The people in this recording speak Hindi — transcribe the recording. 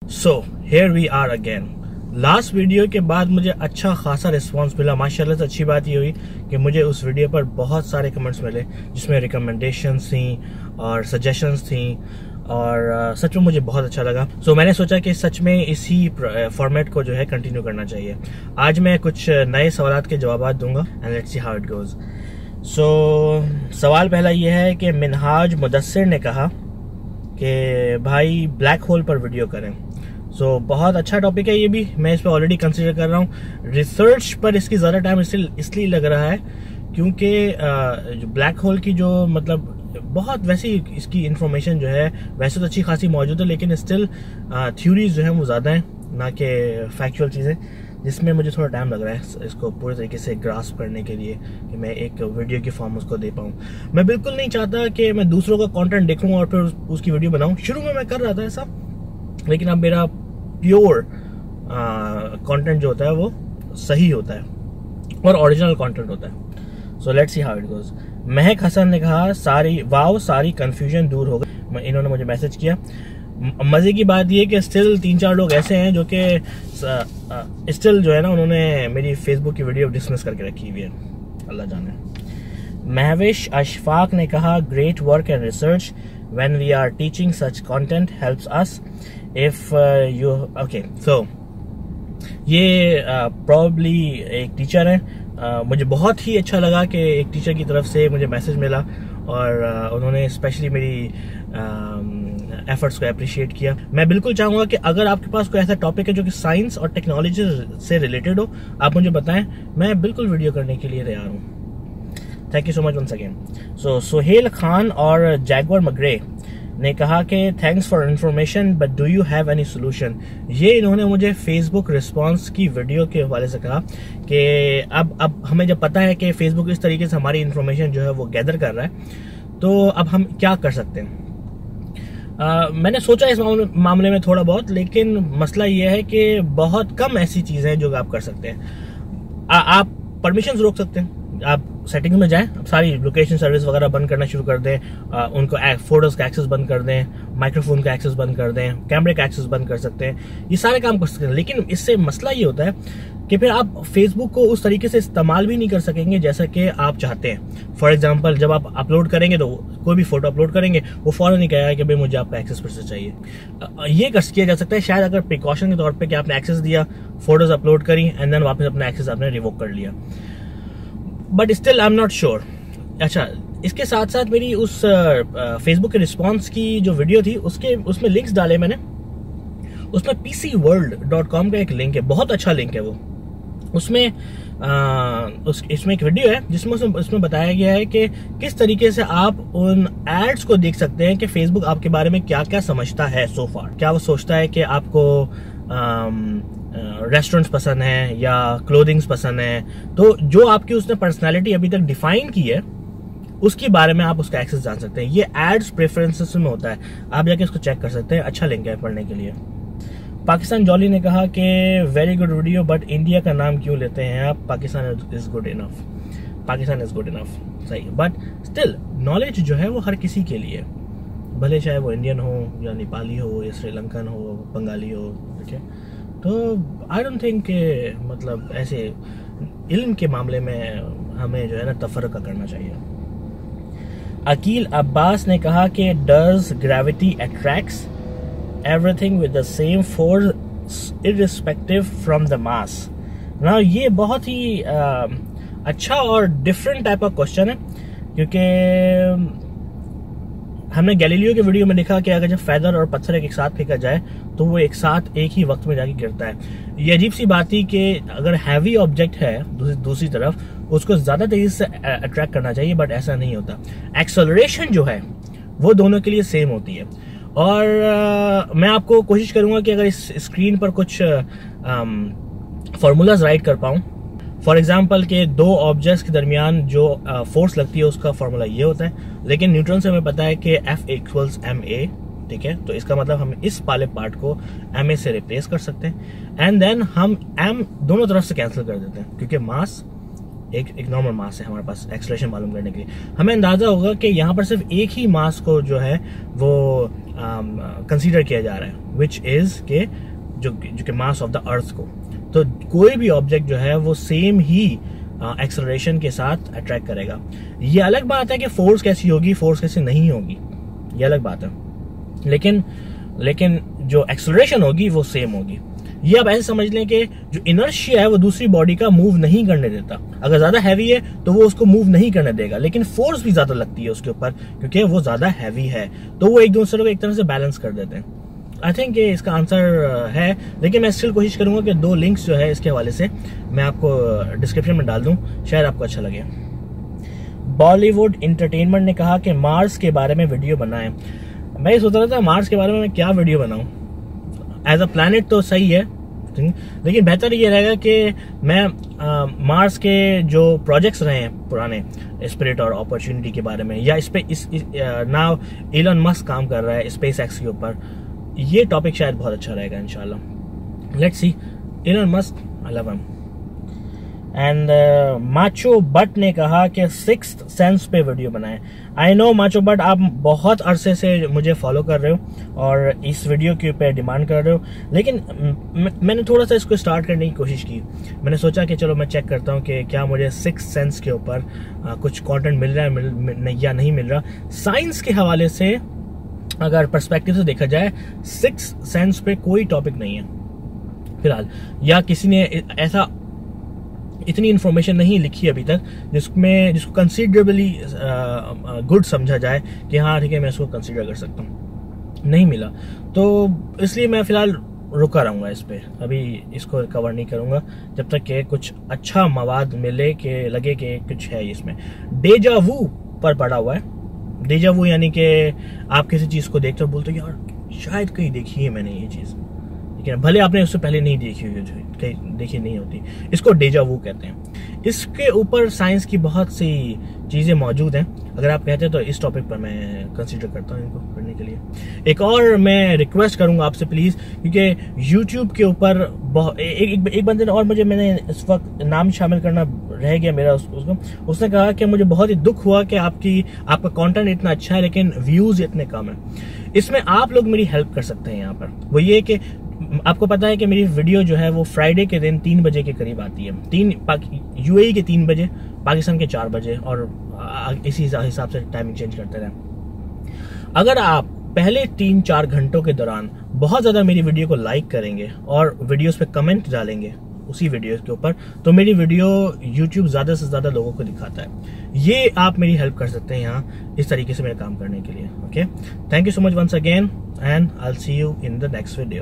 So here we are again. Last video के बाद मुझे अच्छा खासा रिस्पांस मिला माशाल्लाह से। अच्छी बात ये हुई कि मुझे उस वीडियो पर बहुत सारे कमेंट्स मिले जिसमें रिकमेंडेशंस थी और सजेशंस थी और सच में मुझे बहुत अच्छा लगा। सो मैंने सोचा कि सच में इसी फॉर्मेट को जो है कंटिन्यू करना चाहिए। आज मैं कुछ नए सवालात के जवाब दूंगा and let's see how it goes. So सवाल पहला ये है कि मिनहाज मुदस्सिर ने कहा कि भाई ब्लैक होल पर वीडियो करें। सो बहुत अच्छा टॉपिक है ये भी, मैं इस पर ऑलरेडी कंसिडर कर रहा हूँ। रिसर्च पर इसकी ज़्यादा टाइम इसलिए लग रहा है क्योंकि जो ब्लैक होल की जो मतलब बहुत वैसी इसकी इंफॉर्मेशन जो है वैसे तो अच्छी खासी मौजूद है, लेकिन स्टिल थ्योरीज जो है वो ज़्यादा हैं ना कि फैक्चुअल चीज़ें, जिसमें मुझे थोड़ा टाइम लग रहा है इसको पूरे तरीके से ग्रास्प करने के लिए कि मैं एक वीडियो की फॉर्म उसको दे पाऊँ। मैं बिल्कुल नहीं चाहता कि मैं दूसरों का कंटेंट देखूँ और फिर उसकी वीडियो बनाऊँ। शुरू में मैं कर रहा था ऐसा, लेकिन अब मेरा प्योर कंटेंट जो होता है वो सही होता है और ओरिजिनल कंटेंट होता है। So let's see how it goes. महक हसन ने कहा सारी कंफ्यूजन दूर हो गई। इन्होंने मुझे मैसेज किया। मजे की बात ये कि स्टिल 3-4 लोग ऐसे हैं जो कि स्टिल जो है ना उन्होंने मेरी फेसबुक की वीडियो डिसमिस करके रखी हुई है, अल्लाह जाने। महवाश अशफाक ने कहा great work and research when we are teaching such content helps us if you okay. So ये प्रॉब्ली एक टीचर है। मुझे बहुत ही अच्छा लगा कि एक टीचर की तरफ से मुझे मैसेज मिला और उन्होंने स्पेशली मेरी एफर्ट्स को अप्रिशिएट किया। मैं बिल्कुल चाहूंगा कि अगर आपके पास कोई ऐसा टॉपिक है जो कि साइंस और टेक्नोलॉजी से रिलेटेड हो, आप मुझे बताएं, मैं बिल्कुल वीडियो करने के लिए तैयार हूँ। Thank you so much once again. So Sohail Khan और जैगुआर मगरे ने कहा कि thanks for information but do you have any solution. ये इन्होंने मुझे फेसबुक रिस्पांस की वीडियो के हवाले से कहा कि अब हमें जब पता है कि फेसबुक इस तरीके से हमारी इन्फॉर्मेशन जो है वो गैदर कर रहा है, तो अब हम क्या कर सकते हैं। मैंने सोचा इस मामले में थोड़ा बहुत, लेकिन मसला ये है कि बहुत कम ऐसी चीजें हैं जो आप कर सकते हैं। आप परमिशन रोक सकते हैं, आप सेटिंग में जाएं, सारी लोकेशन सर्विस वगैरह बंद करना शुरू कर दें, उनको फोटोज का एक्सेस बंद कर दें, माइक्रोफोन का एक्सेस बंद कर दें, कैमरे का एक्सेस बंद कर सकते हैं, ये सारे काम कर सकते हैं। लेकिन इससे मसला ये होता है कि फिर आप फेसबुक को उस तरीके से इस्तेमाल भी नहीं कर सकेंगे जैसा कि आप चाहते हैं। फॉर एग्जाम्पल, जब आप अपलोड करेंगे तो कोई भी फोटो अपलोड करेंगे वो फौरन नहीं कहेगा कि भाई मुझे आपका एक्सेस फिर से चाहिए। ये किया जा सकता है शायद अगर प्रिकॉशन के तौर पर कि आपने एक्सेस दिया, फोटोज अपलोड करी एंड देन वापस अपना एक्सेस आपने रिवोक कर लिया, but still I am not sure. अच्छा, इसके साथ साथ मेरी उस फेसबुक के रिस्पांस की जो वीडियो थी उसमें लिंक्स डाले मैंने। उसमें pcworld.com का एक लिंक है, बहुत अच्छा लिंक है वो। उसमें इसमें एक वीडियो है जिसमें उसमें बताया गया है कि किस तरीके से आप उन एड्स को देख सकते हैं कि फेसबुक आपके बारे में क्या क्या समझता है सो फार। क्या वो सोचता है कि आपको रेस्टोरेंट्स पसंद है या क्लोथिंग्स पसंद है, तो जो आपकी उसने पर्सनालिटी अभी तक डिफाइन की है उसके बारे में आप उसका एक्सेस जान सकते हैं। ये एड्स प्रेफरेंसेस में होता है, आप जाके इसको चेक कर सकते हैं। अच्छा लिंक है पढ़ने के लिए। पाकिस्तान जॉली ने कहा कि very good video but India का नाम क्यों लेते हैं आप, Pakistan is good enough. Pakistan is good enough, सही, बट स्टिल नॉलेज जो है वो हर किसी के लिए, भले चाहे वो इंडियन हो या नेपाली हो या श्रीलंकन हो, बंगाली हो, ठीक है। तो आई डोंट थिंक मतलब ऐसे इल्म के मामले में हमें जो है ना तफर्रका करना चाहिए। अकील अब्बास ने कहा कि does gravity attracts everything with the same force irrespective from the mass. ना ये बहुत ही अच्छा और डिफरेंट टाइप का क्वेश्चन है, क्योंकि हमने गैलीलियो के वीडियो में देखा कि अगर जब फेदर और पत्थर एक साथ फेंका जाए तो वो एक साथ एक ही वक्त में जाके गिरता है। ये अजीब सी बात थी कि अगर हैवी ऑब्जेक्ट है दूसरी तरफ उसको ज्यादा तेजी से अट्रैक्ट करना चाहिए, बट ऐसा नहीं होता। एक्सेलरेशन जो है वो दोनों के लिए सेम होती है। और मैं आपको कोशिश करूंगा कि अगर इस स्क्रीन पर कुछ फॉर्मूलाज राइट कर पाऊं। फॉर एग्जाम्पल के दो ऑब्जेक्ट्स के दरमियान जो फोर्स लगती है उसका फॉर्मूला ये होता है, लेकिन न्यूटन से हमें पता है कि F = ma, ठीक है। तो इसका मतलब हम इस वाले पार्ट को ma से रिप्लेस कर सकते हैं एंड देन हम m दोनों तरफ से कैंसिल कर देते हैं, क्योंकि मास एक नॉर्मल मास है हमारे पास एक्सेलरेशन मालूम करने के लिए, हमें अंदाजा होगा कि यहाँ पर सिर्फ एक ही मास को जो है वो कंसीडर किया जा रहा है, विच इज के जो कि मास ऑफ द अर्थ को। तो कोई भी ऑब्जेक्ट जो है वो सेम ही एक्सेलरेशन के साथ अट्रैक्ट करेगा। ये अलग बात है कि फोर्स कैसी होगी, फोर्स कैसी नहीं होगी, ये अलग बात है, लेकिन जो एक्सेलरेशन होगी वो सेम होगी। ये आप ऐसे समझ लें कि जो इनर्शिया है वो दूसरी बॉडी का मूव नहीं करने देता। अगर ज्यादा हैवी है तो वो उसको मूव नहीं करने देगा, लेकिन फोर्स भी ज्यादा लगती है उसके ऊपर क्योंकि वो ज्यादा हैवी है, तो वो एक दूसरे को एक तरह से बैलेंस कर देते हैं। आई थिंक ये इसका आंसर है, लेकिन मैं स्टिल कोशिश करूंगा कि 2 लिंक्स जो है इसके हवाले से मैं आपको डिस्क्रिप्शन में डाल दूं, शायद आपको अच्छा लगे। बॉलीवुड एंटरटेनमेंट ने कहा कि मार्स के बारे में वीडियो बनाएं। मैं ये सोच रहा था मार्स के बारे में मैं क्या वीडियो बनाऊं। एज अ प्लैनेट तो सही है, लेकिन बेहतर ये रहेगा कि मैं मार्स के जो प्रोजेक्ट्स रहे हैं पुराने, स्पिरिट और अपॉर्चुनिटी के बारे में, या इस पे नाउ एलन मस्क काम कर रहा है स्पेस एक्स के ऊपर, ये टॉपिक शायद बहुत अच्छा रहेगा इंशाल्लाह। Let's see, Elon Musk, I love him. And माचो बट ने कहा कि सिक्स्थ सेंस पे वीडियो बनाएं। आई नो माचो बट, आप बहुत अरसे से मुझे फॉलो कर रहे हो और इस वीडियो के ऊपर डिमांड कर रहे हो, लेकिन मैंने थोड़ा सा इसको स्टार्ट करने की कोशिश की। मैंने सोचा कि चलो मैं चेक करता हूँ कि क्या मुझे सिक्स्थ सेंस के ऊपर कुछ कंटेंट मिल रहा है या नहीं मिल रहा। साइंस के हवाले से अगर पर्सपेक्टिव से देखा जाए, सिक्स्थ सेंस पे कोई टॉपिक नहीं है फिलहाल, या किसी ने ऐसा इतनी इंफॉर्मेशन नहीं लिखी अभी तक जिसको कंसिडरेबली गुड समझा जाए कि हाँ ठीक है मैं इसको कंसिडर कर सकता हूँ, नहीं मिला। तो इसलिए मैं फिलहाल रुका रहूंगा इस पे, अभी इसको कवर नहीं करूंगा जब तक कि कुछ अच्छा मवाद मिले, कि लगे कि कुछ है इसमें। डेजा वू पर पड़ा हुआ है। डेजा वू यानी कि आप किसी चीज को देखते हो बोलते हो यार शायद कहीं देखी है मैंने ये चीज, लेकिन भले आपने उससे पहले नहीं देखी हुई, कहीं देखी नहीं होती, इसको डेजा वू कहते हैं। इसके ऊपर साइंस की बहुत सी चीजें मौजूद हैं। अगर आप कहते हैं तो इस टॉपिक पर मैं कंसीडर करता हूँ इनको करने के लिए। एक और मैं रिक्वेस्ट करूंगा आपसे प्लीज, क्योंकि यूट्यूब के ऊपर एक बंदे ने, और मैंने इस वक्त नाम शामिल करना रह गया मेरा उसको, उसने कहा कि मुझे बहुत ही दुख हुआ कि आपका कंटेंट इतना अच्छा है लेकिन व्यूज इतने कम है। इसमें आप लोग मेरी हेल्प कर सकते हैं। यहाँ पर वो ये कि आपको पता है कि मेरी वीडियो जो है वो फ्राइडे के दिन 3 बजे के करीब आती है, यूएई के 3 बजे, पाकिस्तान के 4 बजे, और इसी हिसाब से टाइमिंग चेंज करते रहे। अगर आप पहले 3-4 घंटों के दौरान बहुत ज्यादा मेरी वीडियो को लाइक करेंगे और वीडियोस पे कमेंट डालेंगे उसी वीडियो के ऊपर, तो मेरी वीडियो यूट्यूब ज्यादा से ज्यादा लोगों को दिखाता है। ये आप मेरी हेल्प कर सकते हैं यहाँ इस तरीके से मेरा काम करने के लिए। Okay, thank you so much once again, and I will see you in the next video.